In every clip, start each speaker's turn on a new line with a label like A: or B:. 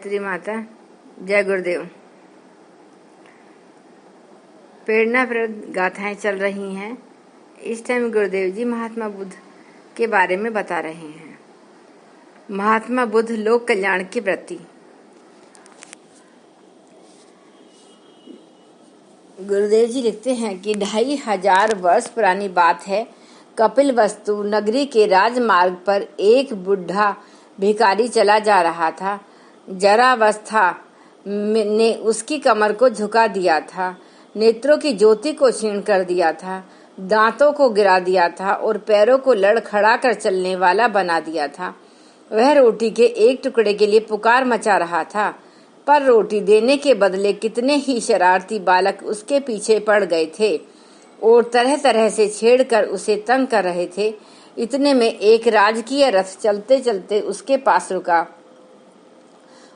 A: गायत्री माता, जय गुरुदेव। प्रेरणाप्रद गाथाएं चल रही हैं। इस टाइम गुरुदेव जी महात्मा बुद्ध के बारे में बता रहे हैं। महात्मा बुद्ध लोक कल्याण की वृत्ति। गुरुदेव जी लिखते हैं कि 2500 वर्ष पुरानी बात है। कपिलवस्तु नगरी के राजमार्ग पर एक बुढ़ा भिखारी चला जा रहा था। जरावस्था ने उसकी कमर को झुका दिया था, नेत्रों की ज्योति को क्षीण कर दिया था, दांतों को गिरा दिया था और पैरों को लड़खड़ा कर चलने वाला बना दिया था। वह रोटी के एक टुकड़े के लिए पुकार मचा रहा था, पर रोटी देने के बदले कितने ही शरारती बालक उसके पीछे पड़ गए थे और तरह तरह से छेड़कर उसे तंग कर रहे थे। इतने में एक राजकीय रथ चलते चलते उसके पास रुका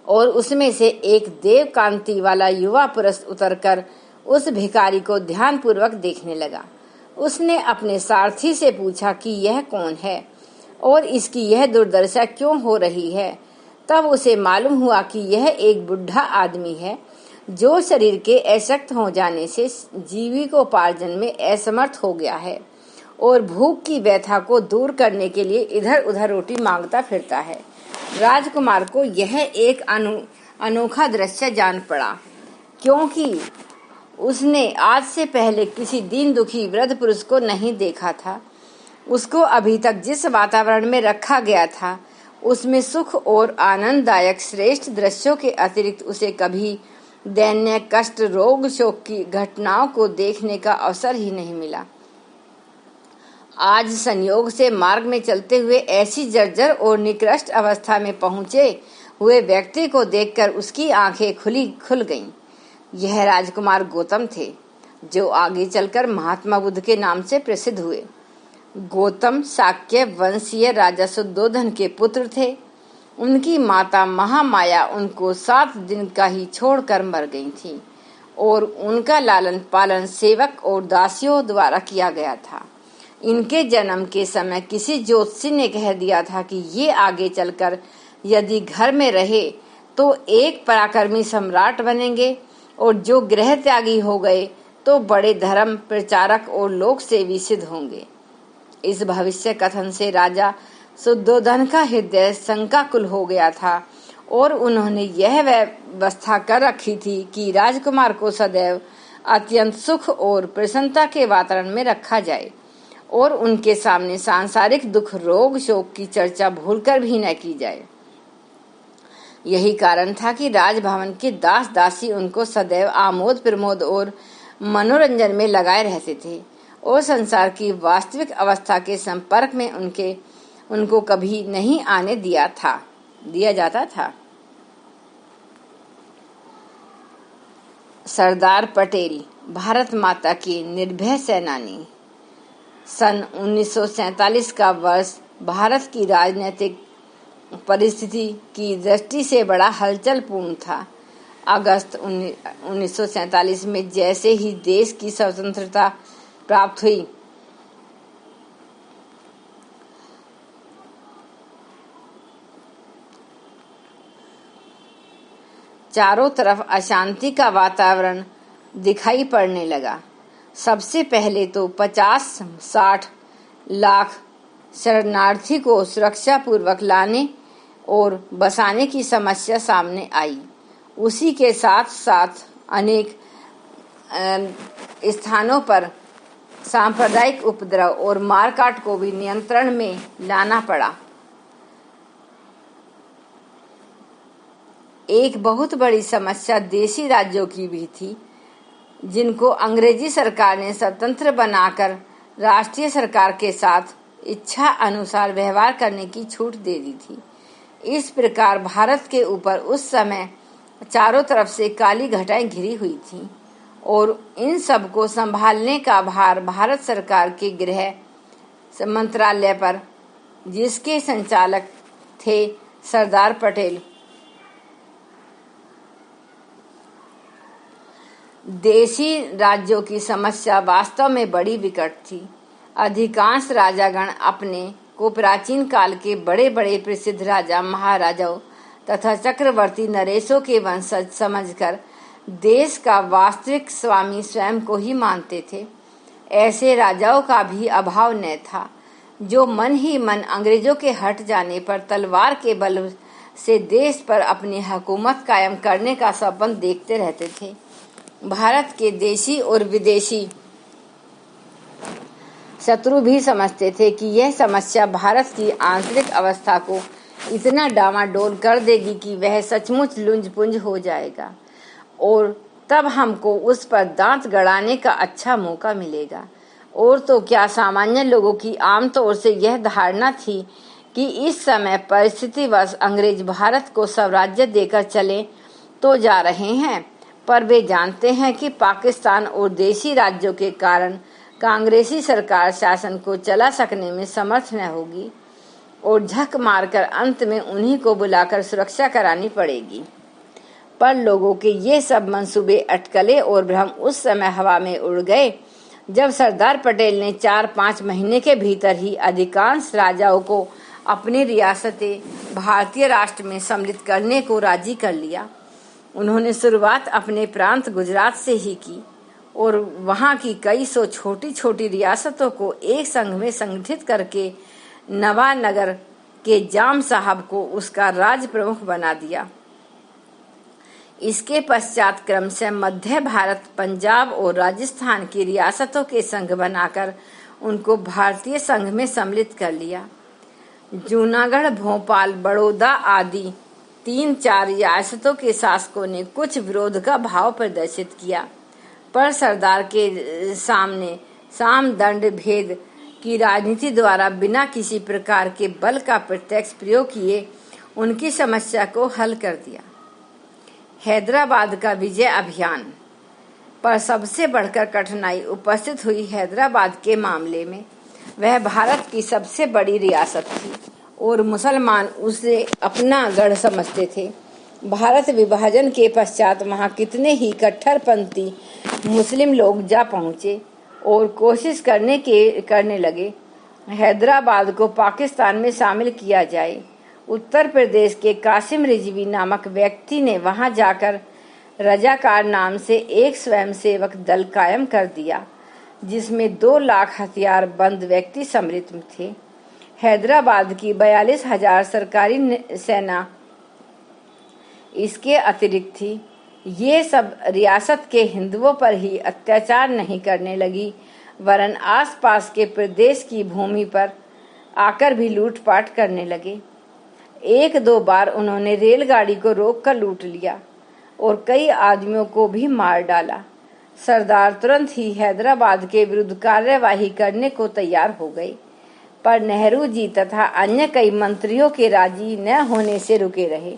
A: और उसमें से एक देवकांति वाला युवा पुरुष उतरकर उस भिखारी को ध्यानपूर्वक देखने लगा। उसने अपने सारथी से पूछा कि यह कौन है और इसकी यह दुर्दशा क्यों हो रही है। तब उसे मालूम हुआ कि यह एक बुढ़ा आदमी है जो शरीर के अशक्त हो जाने से जीविकोपार्जन में असमर्थ हो गया है और भूख की व्यथा को दूर करने के लिए इधर उधर रोटी मांगता फिरता है। राजकुमार को यह एक अनोखा दृश्य जान पड़ा, क्योंकि उसने आज से पहले किसी दीन दुखी वृद्ध पुरुष को नहीं देखा था। उसको अभी तक जिस वातावरण में रखा गया था उसमें सुख और आनंददायक श्रेष्ठ दृश्यों के अतिरिक्त उसे कभी दैन्य कष्ट, रोग, शोक की घटनाओं को देखने का अवसर ही नहीं मिला। आज संयोग से मार्ग में चलते हुए ऐसी जर्जर और निकृष्ट अवस्था में पहुंचे हुए व्यक्ति को देखकर उसकी आंखें खुल गईं। यह राजकुमार गौतम थे, जो आगे चलकर महात्मा बुद्ध के नाम से प्रसिद्ध हुए। गौतम शाक्य वंशीय राजा शुद्धोधन के पुत्र थे। उनकी माता महामाया उनको 7 दिन का ही छोड़कर मर गई थी और उनका लालन पालन सेवक और दासियों द्वारा किया गया था। इनके जन्म के समय किसी ज्योतिषी ने कह दिया था कि ये आगे चलकर यदि घर में रहे तो एक पराक्रमी सम्राट बनेंगे और जो गृह त्यागी हो गए तो बड़े धर्म प्रचारक और लोक सेवी सिद्ध होंगे। इस भविष्य कथन से राजा शुद्धोधन का हृदय शंकाकुल हो गया था और उन्होंने यह व्यवस्था कर रखी थी कि राजकुमार को सदैव अत्यंत सुख और प्रसन्नता के वातावरण में रखा जाए और उनके सामने सांसारिक दुख, रोग, शोक की चर्चा भूलकर भी न की जाए। यही कारण था कि राजभवन के दास दासी उनको सदैव आमोद प्रमोद और मनोरंजन में लगाए रहते थे और संसार की वास्तविक अवस्था के संपर्क में उनको कभी नहीं आने दिया जाता था। सरदार पटेल भारत माता की निर्भय सेनानी। सन 1947 का वर्ष भारत की राजनीतिक परिस्थिति की दृष्टि से बड़ा हलचल पूर्ण था। अगस्त 1947 में जैसे ही देश की स्वतंत्रता प्राप्त हुई, चारों तरफ अशांति का वातावरण दिखाई पड़ने लगा। सबसे पहले तो 50-60 लाख शरणार्थी को सुरक्षा पूर्वक लाने और बसाने की समस्या सामने आई। उसी के साथ साथ अनेक स्थानों पर सांप्रदायिक उपद्रव और मारकाट को भी नियंत्रण में लाना पड़ा। एक बहुत बड़ी समस्या देशी राज्यों की भी थी, जिनको अंग्रेजी सरकार ने स्वतंत्र बनाकर राष्ट्रीय सरकार के साथ इच्छा अनुसार व्यवहार करने की छूट दे दी थी। इस प्रकार भारत के ऊपर उस समय चारों तरफ से काली घटाएं घिरी हुई थीं और इन सब को संभालने का भार भारत सरकार के गृह मंत्रालय पर, जिसके संचालक थे सरदार पटेल। देशी राज्यों की समस्या वास्तव में बड़ी विकट थी। अधिकांश राजागण अपने को प्राचीन काल के बड़े बड़े प्रसिद्ध राजा महाराजाओं तथा चक्रवर्ती नरेशों के वंशज समझकर देश का वास्तविक स्वामी स्वयं को ही मानते थे। ऐसे राजाओं का भी अभाव न था, जो मन ही मन अंग्रेजों के हट जाने पर तलवार के बल से देश पर अपनी हुकूमत कायम करने का सपन देखते रहते थे। भारत के देशी और विदेशी शत्रु भी समझते थे कि यह समस्या भारत की आंतरिक अवस्था को इतना डामाडोल कर देगी कि वह सचमुच लुंज-पुंज हो जाएगा और तब हमको उस पर दांत गड़ाने का अच्छा मौका मिलेगा। और तो क्या, सामान्य लोगों की आमतौर से यह धारणा थी कि इस समय परिस्थितिवश अंग्रेज भारत को स्वराज्य देकर चले तो जा रहे हैं, पर वे जानते हैं कि पाकिस्तान और देशी राज्यों के कारण कांग्रेसी सरकार शासन को चला सकने में समर्थ न होगी और झक मारकर अंत में उन्हीं को बुलाकर सुरक्षा करानी पड़ेगी। पर लोगों के ये सब मंसूबे, अटकलें और भ्रम उस समय हवा में उड़ गए जब सरदार पटेल ने 4-5 महीने के भीतर ही अधिकांश राजाओं को अपनी रियासतें भारतीय राष्ट्र में सम्मिलित करने को राजी कर लिया। उन्होंने शुरुआत अपने प्रांत गुजरात से ही की और वहां की कई सौ छोटी छोटी रियासतों को एक संघ में संगठित करके नवानगर के जाम साहब को उसका राज प्रमुख बना दिया। इसके पश्चात क्रमशः मध्य भारत, पंजाब और राजस्थान की रियासतों के संघ बनाकर उनको भारतीय संघ में सम्मिलित कर लिया। जूनागढ़, भोपाल, बड़ौदा आदि 3-4 रियासतों के शासकों ने कुछ विरोध का भाव प्रदर्शित किया, पर सरदार के सामने साम दंड भेद की राजनीति द्वारा बिना किसी प्रकार के बल का प्रत्यक्ष प्रयोग किए उनकी समस्या को हल कर दिया। हैदराबाद का विजय अभियान पर सबसे बढ़कर कठिनाई उपस्थित हुई हैदराबाद के मामले में। वह भारत की सबसे बड़ी रियासत थी और मुसलमान उसे अपना गढ़ समझते थे। भारत विभाजन के पश्चात वहां कितने ही कट्टरपंथी मुस्लिम लोग जा पहुंचे और कोशिश करने लगे हैदराबाद को पाकिस्तान में शामिल किया जाए। उत्तर प्रदेश के कासिम रिजवी नामक व्यक्ति ने वहां जाकर रजाकार नाम से एक स्वयंसेवक दल कायम कर दिया, जिसमें 2 लाख हथियारबंद व्यक्ति सम्मिलित थे। हैदराबाद की 42,000 सरकारी सेना इसके अतिरिक्त थी। ये सब रियासत के हिंदुओं पर ही अत्याचार नहीं करने लगी, वरन आसपास के प्रदेश की भूमि पर आकर भी लूटपाट करने लगे। 1-2 बार उन्होंने रेलगाड़ी को रोककर लूट लिया और कई आदमियों को भी मार डाला। सरदार तुरंत ही हैदराबाद के विरुद्ध कार्यवाही करने को तैयार हो गए, पर नेहरू जी तथा अन्य कई मंत्रियों के राजी न होने से रुके रहे।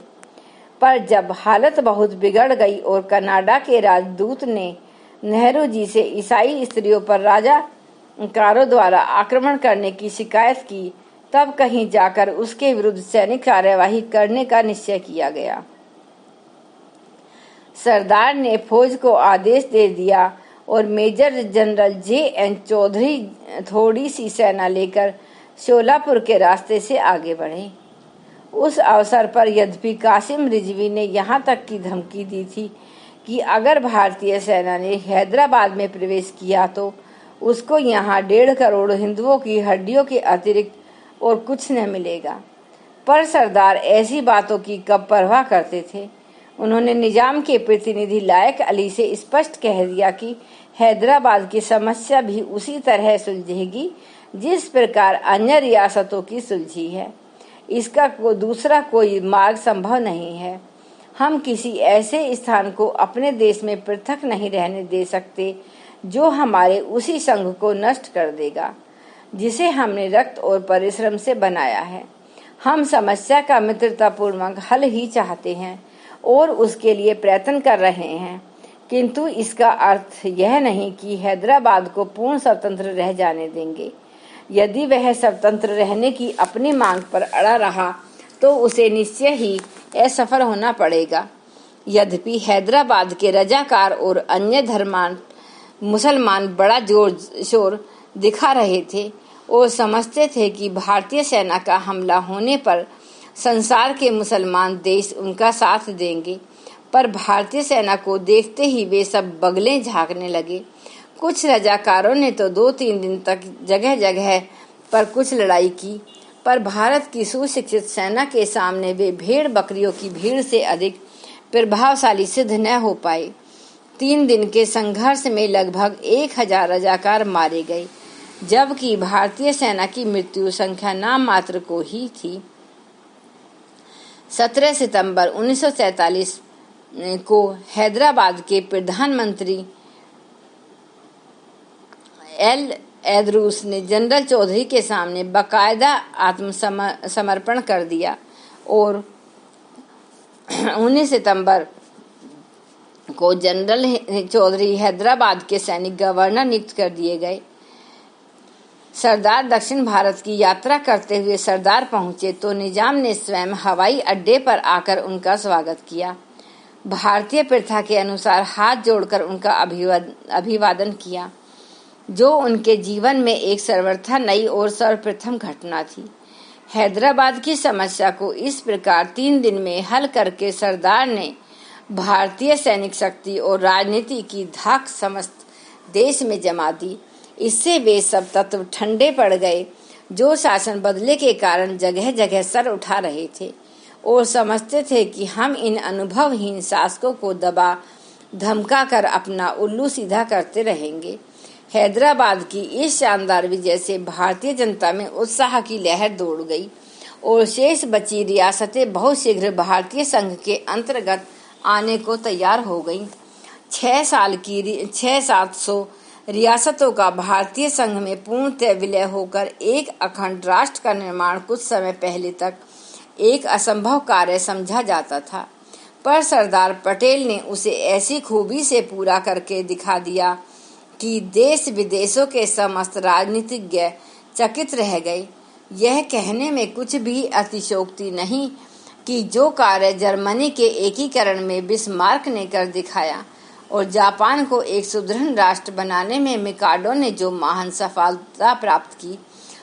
A: पर जब हालत बहुत बिगड़ गई और कनाडा के राजदूत ने नेहरू जी से ईसाई स्त्रियों पर राजाकारों द्वारा आक्रमण करने की शिकायत की, तब कहीं जाकर उसके विरुद्ध सैनिक कार्यवाही करने का निश्चय किया गया। सरदार ने फौज को आदेश दे दिया और मेजर जनरल J.N. चौधरी थोड़ी सी सेना लेकर शोलापुर के रास्ते से आगे बढ़े। उस अवसर पर यद्यपि कासिम रिजवी ने यहाँ तक की धमकी दी थी कि अगर भारतीय सेना ने हैदराबाद में प्रवेश किया तो उसको यहाँ 1.5 करोड़ हिंदुओं की हड्डियों के अतिरिक्त और कुछ न मिलेगा, पर सरदार ऐसी बातों की कब परवाह करते थे। उन्होंने निजाम के प्रतिनिधि लायक अली से स्पष्ट कह दिया कि हैदराबाद की समस्या भी उसी तरह सुलझेगी जिस प्रकार अन्य रियासतों की सुलझी है। इसका दूसरा कोई मार्ग संभव नहीं है। हम किसी ऐसे स्थान को अपने देश में पृथक नहीं रहने दे सकते जो हमारे उसी संघ को नष्ट कर देगा जिसे हमने रक्त और परिश्रम से बनाया है। हम समस्या का मित्रतापूर्वक हल ही चाहते हैं और उसके लिए प्रयत्न कर रहे हैं, किंतु इसका अर्थ यह नहीं कि हैदराबाद को पूर्ण स्वतंत्र रह जाने देंगे। यदि वह स्वतंत्र रहने की अपनी मांग पर अड़ा रहा तो उसे निश्चय ही असफल होना पड़ेगा। यद्यपि हैदराबाद के रजाकार और अन्य धर्मांध मुसलमान बड़ा जोर शोर दिखा रहे थे और समझते थे कि भारतीय सेना का हमला होने पर संसार के मुसलमान देश उनका साथ देंगे। पर भारतीय सेना को देखते ही वे सब बगलें झांकने लगे। कुछ रजाकारों ने तो 2-3 दिन तक जगह जगह पर कुछ लड़ाई की, पर भारत की सुशिक्षित सेना के सामने वे भेड़ बकरियों की भीड़ से अधिक प्रभावशाली सिद्ध न हो पाए। 3 दिन के संघर्ष में लगभग 1000 रजाकार मारे गए, जबकि भारतीय सेना की मृत्यु संख्या नाम मात्र को ही थी। 17 सितंबर 1947 को हैदराबाद के प्रधानमंत्री एल एदरूस ने जनरल चौधरी के सामने बाकायदा आत्मसमर्पण कर दिया और 19 सितंबर को जनरल चौधरी हैदराबाद के सैनिक गवर्नर नियुक्त कर दिए गए। सरदार दक्षिण भारत की यात्रा करते हुए सरदार पहुंचे तो निजाम ने स्वयं हवाई अड्डे पर आकर उनका स्वागत किया। भारतीय प्रथा के अनुसार हाथ जोड़कर उनका अभिवादन किया, जो उनके जीवन में एक सर्वथा नई और सर्वप्रथम घटना थी। हैदराबाद की समस्या को इस प्रकार 3 दिन में हल करके सरदार ने भारतीय सैनिक शक्ति और राजनीति की धाक समस्त देश में जमा दी। इससे वे सब तत्व ठंडे पड़ गए जो शासन बदले के कारण जगह जगह सर उठा रहे थे और समझते थे कि हम इन अनुभवहीन शासकों को दबा धमका कर अपना उल्लू सीधा करते रहेंगे। हैदराबाद की इस शानदार विजय से भारतीय जनता में उत्साह की लहर दौड़ गई और शेष बची रियासतें बहुत शीघ्र भारतीय संघ के अंतर्गत आने को तैयार हो गईं। 6 साल की 600-700 रियासतों का भारतीय संघ में पूर्णतः विलय होकर एक अखंड राष्ट्र का निर्माण कुछ समय पहले तक एक असंभव कार्य समझा जाता था, पर सरदार पटेल ने उसे ऐसी खूबी से पूरा करके दिखा दिया कि देश विदेशों के समस्त राजनीतिज्ञ चकित रह गए। यह कहने में कुछ भी अतिशयोक्ति नहीं कि जो कार्य जर्मनी के एकीकरण में बिस्मार्क ने कर दिखाया और जापान को एक सुदृढ़ राष्ट्र बनाने में मिकाडो ने जो महान सफलता प्राप्त की,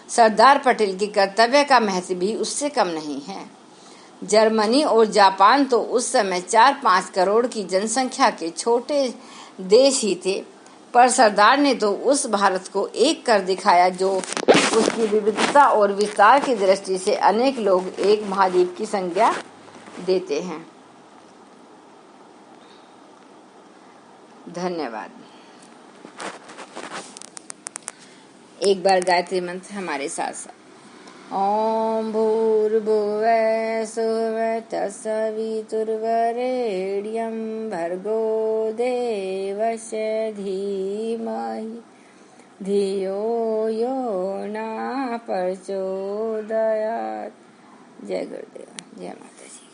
A: सरदार पटेल के कर्तव्य का महत्व भी उससे कम नहीं है। जर्मनी और जापान तो उस समय 4-5 करोड़ की जनसंख्या के छोटे देश ही थे, पर सरदार ने तो उस भारत को एक कर दिखाया जो उसकी विविधता और विस्तार की दृष्टि से अनेक लोग एक महाद्वीप की संज्ञा देते हैं। धन्यवाद। एक बार गायत्री मंत्र हमारे साथ साथ। ओम भूर्भुवः सुवः तत्सवितुर्वरेण्यं भर्गो देवस्य धीमहि धियो यो न प्रचोदयात्। जय गुरुदेव, जय माता जी।